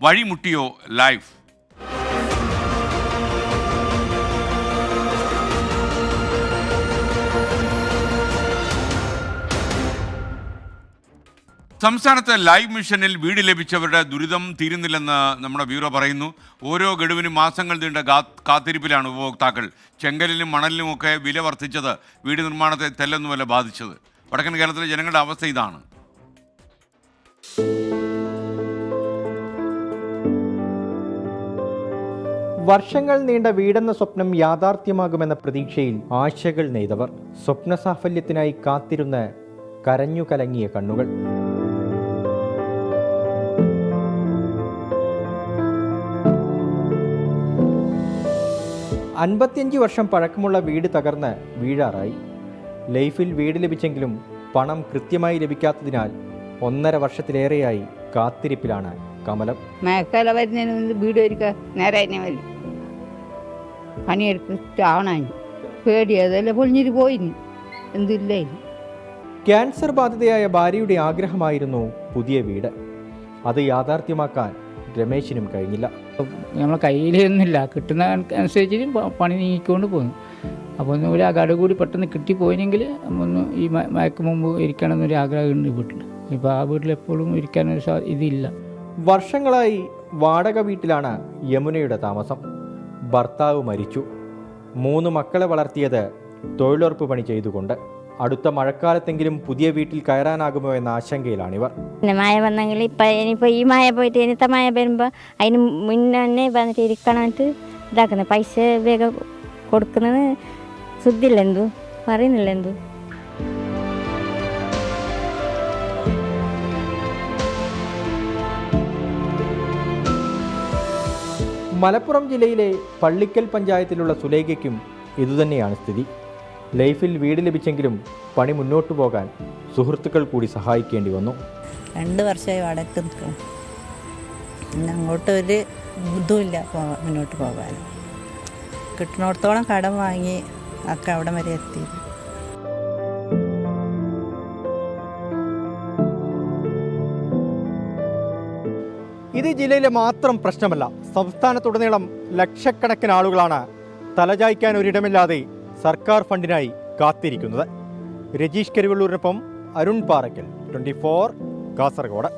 വഴിമുട്ടിയോ life. സംസ്ഥാനത്ത് life മിഷനിൽ വീട് ലഭിച്ചവരുടെ ദുരിതം തീരുന്നില്ലെന്ന് നമ്മുടെ ബ്യൂറോ പറയുന്നു. ഓരോ ഗഡുവിനും മാസങ്ങൾ നീണ്ട കാത്തിരിപ്പിലാണ് ഉപഭോക്താക്കൾ. ചെങ്കലിലും മണലിലുമൊക്കെ വില വർദ്ധിച്ചത് വീട് നിർമ്മാണത്തെ തെല്ലൊന്നുമല്ല ബാധിച്ചത്. വടക്കൻ കേരളത്തിലെ ജനങ്ങളുടെ അവസ്ഥ ഇതാണ്. വർഷങ്ങൾ നീണ്ട വീടെന്ന സ്വപ്നം യാഥാർത്ഥ്യമാകുമെന്ന പ്രതീക്ഷയിൽ ആശകൾ നെയ്തവർ. സ്വപ്ന സാഫല്യത്തിനായി കാത്തിരുന്ന് കരഞ്ഞു കലങ്ങിയ കണ്ണുകൾ. അൻപത്തിയഞ്ച് വർഷം പഴക്കമുള്ള വീട് തകർന്ന് വീഴാറായി. ലൈഫിൽ വീട് ലഭിച്ചെങ്കിലും പണം കൃത്യമായി ലഭിക്കാത്തതിനാൽ 1.5 വർഷത്തിലേറെയായി കാത്തിരിപ്പിലാണ് കമലം. മഴക്കാലം വരുന്നതിന് മുമ്പ് വീട് ഒരുക്കുക നേരെ തന്നെ വരും. പണിയെടുക്കാവണാഞ്ഞു പേടിയതല്ല പൊളിഞ്ഞിട്ട് പോയിന് എന്തില്ല. ക്യാൻസർ ബാധിതയായ ഭാര്യയുടെ ആഗ്രഹമായിരുന്നു പുതിയ വീട്. അത് യാഥാർത്ഥ്യമാക്കാൻ രമേശിനും കഴിഞ്ഞില്ല. നമ്മളെ കയ്യിലൊന്നുമില്ല, കിട്ടുന്ന അനുസരിച്ച് പണി നീങ്ങിക്കൊണ്ട് പോകുന്നു. അപ്പോൾ ഒന്ന് ഒരു അകട കൂടി പെട്ടെന്ന് കിട്ടിപ്പോയെങ്കിൽ ഒന്ന് ഈ മയക്ക് മുമ്പ് ഇരിക്കണമെന്നൊരു ആഗ്രഹമുണ്ട് വീട്ടിൽ. ഇപ്പോൾ ആ വീട്ടിൽ എപ്പോഴും ഇരിക്കാനൊരു ഇതില്ല. വർഷങ്ങളായി വാടക വീട്ടിലാണ് യമുനയുടെ താമസം. ഭർത്താവ് മരിച്ചു. 3 മക്കളെ വളർത്തിയത് തൊഴിലുറപ്പ് പണി ചെയ്തുകൊണ്ട്. അടുത്ത മഴക്കാലത്തെങ്കിലും പുതിയ വീട്ടിൽ കയറാനാകുമോ എന്ന ആശങ്കയിലാണിവർ. മഴ വന്നെങ്കിൽ ഇനിയിപ്പോൾ ഈ മഴ പോയിട്ട് ഇന്നത്തെ മഴ വരുമ്പോൾ അതിന് മുന്നേ വന്നിട്ട് ഇരിക്കണമായിട്ട് ഇതാക്കുന്നത്. പൈസ വേഗം കൊടുക്കുന്നത് ശുദ്ധില്ല, എന്തു പറയുന്നില്ല എന്തു. മലപ്പുറം ജില്ലയിലെ പള്ളിക്കൽ പഞ്ചായത്തിലുള്ള സുലേഖയ്ക്കും ഇതുതന്നെയാണ് സ്ഥിതി. ലൈഫിൽ വീട് ലഭിച്ചെങ്കിലും പണി മുന്നോട്ടു പോകാൻ സുഹൃത്തുക്കൾ കൂടി സഹായിക്കേണ്ടി വന്നു. 2 വർഷമായി വാടക നിൽക്കണം. അങ്ങോട്ട് ഒരു ബുദ്ധിമില്ല മുന്നോട്ട് പോകാൻ. കിട്ടുന്നിടത്തോളം കടം വാങ്ങി ഒക്കെ അവിടെ വരെ എത്തി. ഇത് ജില്ലയിലെ മാത്രം പ്രശ്നമല്ല. സംസ്ഥാനത്തുടനീളം ലക്ഷക്കണക്കിന് ആളുകളാണ് തലചായ്ക്കാൻ ഒരിടമില്ലാതെ സർക്കാർ ഫണ്ടിനായി കാത്തിരിക്കുന്നത്. രജീഷ് കരിവള്ളൂരിനൊപ്പം അരുൺ പാറയ്ക്കൽ, 24 കാസർഗോഡ്.